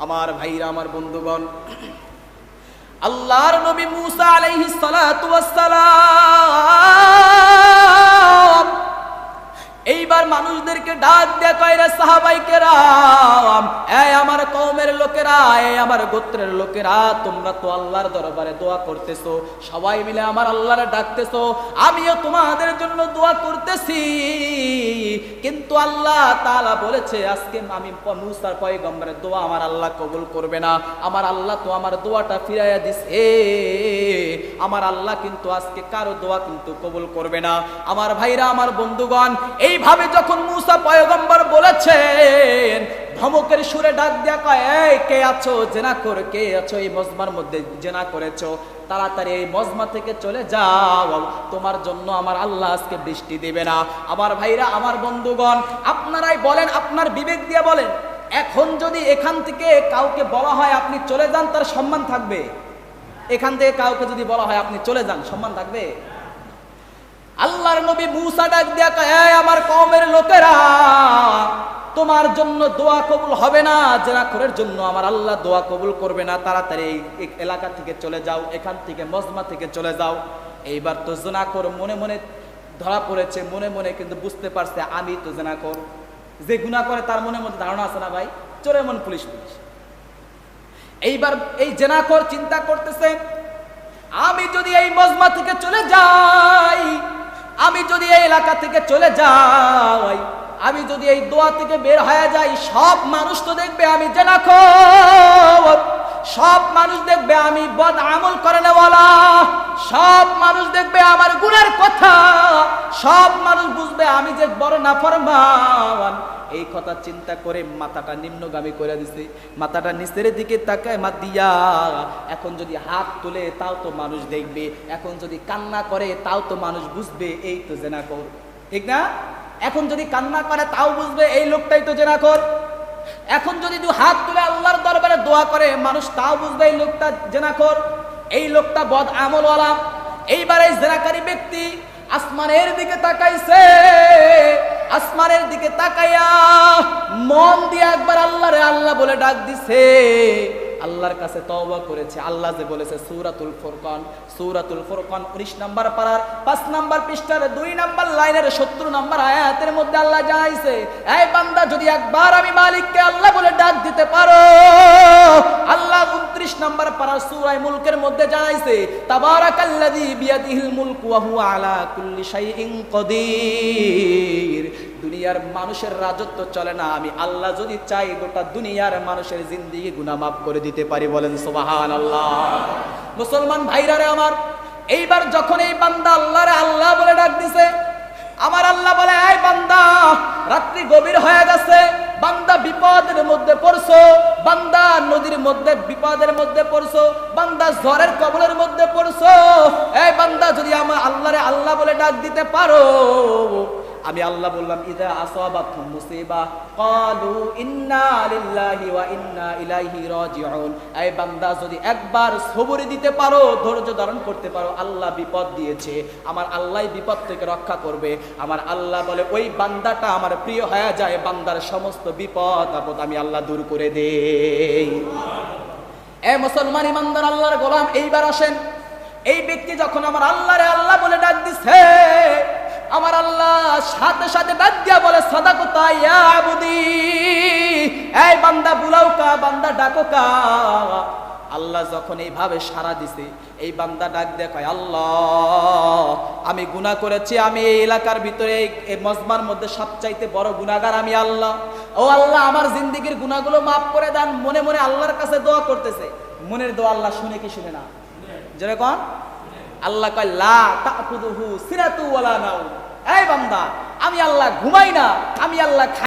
আমার ভাইরা, আমার বন্ধুগণ, আল্লাহর নবী মুসা আলাইহিস সালাতু ওয়াস সালাম এইবার মানুষদেরকে ডাক দেয়া কয়, রে সাহাবায়ে কেরাম, এই আমার কওমের লোকেরা, এই আমার গোত্রের লোকেরা, তোমরা তো আল্লাহর দরবারে দোয়া করতেছো, সবাই মিলে আমার আল্লাহরে ডাকতেছো, আমিও তোমাদের জন্য দোয়া করতেছি, কিন্তু আল্লাহ তাআলা বলেছে আজকে আমি মুসার পয়গম্বরের দোয়া আমার আল্লাহ কবুল করবে না। আমার আল্লাহ তো আমার দোয়াটা ফিরাইয়া দিছে, আমার আল্লাহ কিন্তু আজকে কারো দোয়া কিন্তু কবুল করবে না। আমার ভাইরা, আমার বন্ধুগণ, এইভাবে যখন মুসা পয়গম্বর বলেছেন, ধমকের সুরে ডাক দেয়া কয়, এই কে আছো জেনাখোর, কে আছো এই মজমার মধ্যে জেনা করেছো, তাড়াতাড়ি এই মজমা থেকে চলে যাও, তোমার জন্য আমার আল্লাহ আজকে বৃষ্টি দেবে না। আমার ভাইরা, আমার বন্ধুগণ, আপনারাই বলেন, আপনার বিবেক দিয়ে বলেন, এখন যদি এখান থেকে কাউকে বলা হয় আপনি চলে যান, তার সম্মান থাকবে? এখান থেকে কাউকে যদি বলা হয় আপনি চলে যান, সম্মান থাকবে? আল্লাহর নবী মুসা ডাক দিয়া কয়, এই আমার কওমের লোকেরা, তোমার জন্য দোয়া কবুল হবে না, জেনাখোরের জন্য আমার আল্লাহ দোয়া কবুল করবে না, তাড়াতাড়ি এই এলাকা থেকে চলে যাও, এখান থেকে মজমা থেকে চলে যাও। এইবার তো জেনাখোর মনে মনে ধরা পড়েছে, মনে মনে কিন্তু বুঝতে পারছে আমি তো জেনাখোর। যে গুনাহ করে তার মনের মধ্যে ধারণা আছে না ভাই, চোরের মন পুলিশ পুলিশ। এইবার এই জেনাখোর চিন্তা করতেছে, আমি যদি এই মজমা থেকে চলে যাই, আমি যদি এই এলাকা থেকে চলে যাই, আমি যদি এই দোয়া থেকে বের হয়ে যাই, সব মানুষ তো দেখবে আমি জেনাখোর, সব মানুষ দেখবে আমি বদ আমল করেনেওয়ালা, সব মানুষ দেখবে আমার গুনার কথা, সব মানুষ বুঝবে আমি যে বড় নাফরমান। এই কথা চিন্তা করে মাথাটা নিম্নগামী করে দিছে, মাথাটা নিচের দিকে তাকায় মা দিয়া, এখন যদি হাত তুলে তাও তো মানুষ দেখবে, এখন যদি কান্না করে তাও তো মানুষ বুঝবে এই তো জেনাখোর, ঠিক না? এখন যদি কান্না করে তাও বুঝবে এই লোকটাই তো জেনাখোর। এখন যদি হাত তুলে আল্লাহর দরবারে দোয়া করে মানুষ তাও বুঝবে এই লোকটা জেনাখোর, এই লোকটা বদ আমলওয়ালা। এইবার এই জেনাকারী ব্যক্তি আসমানের দিকে তাকাইছে, আসমানের দিকে তাকাইয়া মন দিয়ে একবার আল্লাহরে আল্লাহ বলে ডাক দিছে, আল্লাহর কাছে তওবা করেছে। আল্লাহ যে বলেছে সূরাতুল ফুরকান, সূরাতুল ফুরকান 19 নম্বর পারার 5 নম্বর পৃষ্ঠার 2 নম্বর লাইনের 70 নম্বর আয়াতের মধ্যে আল্লাহ জানাইছে, এই বান্দা যদি একবার আমি মালিককে আল্লাহ বলে ডাক দিতে পারো, আল্লাহ 29 নম্বর পারার সূরা মুলকের মধ্যে জানাইছে, তাবারাকাল্লাযী বিয়াদিহিল মুলকু ওয়া হুয়া আলা কুল্লি শাইইন কাদির। দুনিয়ার মানুষের রাজত্ব চলে না, আমি আল্লাহ যদি চাই গোটা দুনিয়ার মানুষের জিন্দেগি গুনাহ মাফ করে দিতে পারি, বলেন সুবহানাল্লাহ। মুসলমান ভাইরা রে আমার, এইবার যখন এই বান্দা আল্লাহরে আল্লাহ বলে ডাক দিছে, আমার আল্লাহ বলে, এই বান্দা রাত্রি গভীর হয়ে গেছে, বান্দা বিপদের মধ্যে পড়ছো, বান্দা নদীর মধ্যে বিপদের মধ্যে পড়ছো, বান্দা ঝড়ের কবলের মধ্যে পড়ছো, এই বান্দা যদি আমার আল্লাহরে আল্লাহ বলে ডাক দিতে পারো, আমি আল্লাহ বললাম, ইযা আসাবাতহুম মুসিবা ক্বালু ইন্না লিল্লাহি ওয়া ইন্না ইলাইহি রাজিউন। এই বান্দা যদি একবার সবর দিতে পারো, ধৈর্য ধারণ করতে পারো, আল্লাহ বিপদ দিয়েছে, আমার আল্লাহই বিপদ থেকে রক্ষা করবে। আমার আল্লাহ বলে ওই বান্দাটা আমার প্রিয় হয়ে যায়, বান্দার সমস্ত বিপদ আপদ আমি আল্লাহ দূর করে দেই। এ মুসলমান ইমানদার আল্লাহর গোলাম, এইবার আসেন, এই ব্যক্তি যখন আমার আল্লাহরে আল্লাহ বলে ডাক দিছে, আমার আল্লাহ সাথে সাথে ডাক দিয়া বলে, সাদাকাতা ইয়া আবুদি, এই বান্দা বুলাও কা, বান্দা ডাকো কা। আল্লাহ যখন এইভাবে সাড়া দিছে, এই বান্দা ডাক দিয়ে কয়, আল্লাহ আমি গুনাহ করেছি, আমি এই এলাকার ভিতরে এই মজমার মধ্যে সবচাইতে বড় গুনাহগার আমি আল্লাহ। ও আল্লাহ, আমার জিন্দেগির গুনাহগুলো মাফ করে দেন। মনে মনে আল্লাহর কাছে দোয়া করতেছে, মনের দোয়া আল্লাহ শুনে কি শুনে না? যেরকম আল্লাহ কয়, লা তাকুদুহু সিরাতু ওয়ালা নাও, এই বান্দা আমি আল্লাহ ঘুমাই না, আমি আল্লাহ